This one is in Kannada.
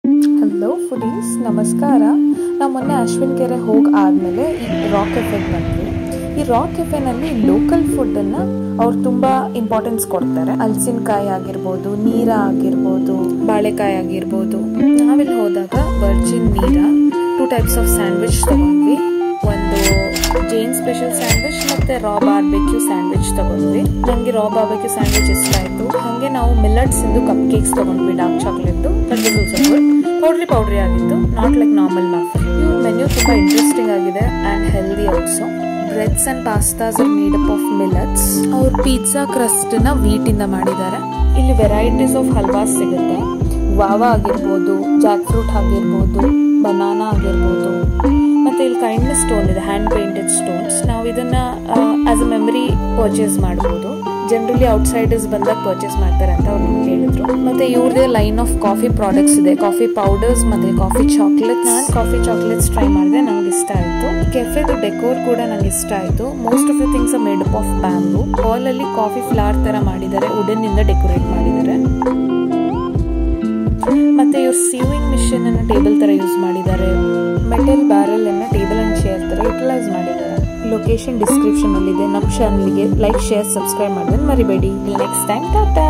ಹಲೋ ಫುಡೀಸ್, ನಮಸ್ಕಾರ. ನಾವು ಮೊನ್ನೆ ಅಶ್ವಿನ್ ಕೆರೆ ಹೋಗಿ ಆದಮೇಲೆ ಈ ರಾಕ್ ಕೆಫೆಗೆ ಬಂದ್ವಿ. ಈ ರಾಕ್ ಕೆಫೆನಲ್ಲಿ ಲೋಕಲ್ ಫುಡ್ಡನ್ನು ಅವ್ರು ತುಂಬ ಇಂಪಾರ್ಟೆನ್ಸ್ ಕೊಡ್ತಾರೆ. ಹಲಸಿನಕಾಯಿ ಆಗಿರ್ಬೋದು, ನೀರ ಆಗಿರ್ಬೋದು, ಬಾಳೆಕಾಯಿ ಆಗಿರ್ಬೋದು. ನಾವಿಲ್ಲಿ ಹೋದಾಗ ವರ್ಜಿನ್ ನೀರ 2 ಟೈಪ್ಸ್ ಆಫ್ ಸ್ಯಾಂಡ್ವಿಚ್ ತಗೊಂಡ್ವಿ. ಒಂದು ಜೇನ್ ಸ್ಪೆಷಲ್ ಸ್ಯಾಂಡ್ವಿಚ್ ಮತ್ತು ರಾ ಬಾರ್ಬೆಕ್ಯೂ ಸ್ಯಾಂಡ್ವಿಚ್ ತಗೊಂಡ್ವಿ. ನನಗೆ ರಾ ಬಾರ್ಬೆಕ್ಯೂ ಸ್ಯಾಂಡ್ವಿಚ್ ಇಷ್ಟ ಆಯಿತು. ಹಾಗೆ ನಾವು ಮಿಲ್ಲಟ್ಸ್ ಇಂದು ಕಪ್ ಕೇಕ್ಸ್ ತಗೊಂಡ್ವಿ, dark chocolate. That was also good. Powdery ಆಗಿತ್ತು, ನಾಟ್ ಲೈಕ್ ನಾರ್ಮಲ್ ಮಫಿನ್. ಇವ್ರ ಮೆನ್ಯೂ ತುಂಬ ಇಂಟ್ರೆಸ್ಟಿಂಗ್ ಆಗಿದೆ and healthy also. Breads and pastas are made up of millets. ಅವ್ರ ಪಿಜ್ಜಾ ಕ್ರಸ್ಟನ್ನ ವೀಟಿಂದ ಮಾಡಿದ್ದಾರೆ. ಇಲ್ಲಿ ವೆರೈಟೀಸ್ ಆಫ್ ಹಲ್ವಾಸ್ ಸಿಗುತ್ತೆ. ವಾವಾ ಆಗಿರ್ಬೋದು, ಜಾಕ್ ಫ್ರೂಟ್ ಆಗಿರ್ಬೋದು, ಬನಾನಾ ಆಗಿರ್ಬೋದು. ಮತ್ತು ಇಲ್ಲಿ ಕೈಂಡ್ನೆಸ್ ಸ್ಟೋನ್ ಇದೆ, ಹ್ಯಾಂಡ್ ಪೇಂಟೆಡ್ ಸ್ಟೋನ್ಸ್. ನಾವು ಇದನ್ನು ಆಸ್ ಅ ಮೆಮರಿ ಪರ್ಚೇಸ್ ಮಾಡ್ಬೋದು. ಜನರಲಿ ಔಟ್ಸೈಡರ್ಸ್ ಬಂದಾಗ ಪರ್ಚೇಸ್ ಮಾಡ್ತಾರೆ ಅಂತ ಅವ್ರು ನಮ್ಗೆ ಹೇಳಿದ್ರು. ಮತ್ತು ಇವ್ರದೇ ಲೈನ್ ಆಫ್ ಕಾಫಿ ಪ್ರಾಡಕ್ಟ್ಸ್ ಇದೆ, ಕಾಫಿ ಪೌಡರ್ಸ್ ಮತ್ತು ಕಾಫಿ ಚಾಕ್ಲೇಟ್ಸ್. ನಾನು ಕಾಫಿ ಚಾಕ್ಲೇಟ್ಸ್ ಟ್ರೈ ಮಾಡಿದೆ, ನಂಗೆ ಇಷ್ಟ ಆಯಿತು. ಕೆಫೆದು ಡೆಕೋರ್ ಕೂಡ ನಂಗೆ ಇಷ್ಟ ಆಯಿತು. Most of the things are made up of bamboo. ಹಾಲಲ್ಲಿ ಕಾಫಿ ಫ್ಲವರ್ ಥರ ಮಾಡಿದ್ದಾರೆ, ವುಡನ್ನಿಂದ ಡೆಕೋರೇಟ್ ಮಾಡಿದ್ದಾರೆ. ಮತ್ತು ಇವ್ರು ಸೀವಿಂಗ್ ಮಿಷನ್ ಅನ್ನು ಟೇಬಲ್ ಥರ ಯೂಸ್ ಮಾಡಿದ್ದಾರೆ. ಮೆಟಲ್ ಬ್ಯಾರಲ್ ಅನ್ನು ಟೇಬಲ್ ಅಂಡ್ ಚೇರ್ ಥರ ಯುಟಿಲೈಸ್ ಮಾಡಿದ್ದಾರೆ. ಲೊಕೇಶನ್ ಡಿಸ್ಕ್ರಿಪ್ಷನ್ ಅಲ್ಲಿ ಇದೆ. ನಮ್ಮ ಚಾನಲ್ಗೆ ಲೈಕ್, ಶೇರ್, ಸಬ್ಸ್ಕ್ರೈಬ್ ಮಾಡೋದನ್ನ ಮರಿಬೇಡಿ. Next time Tata.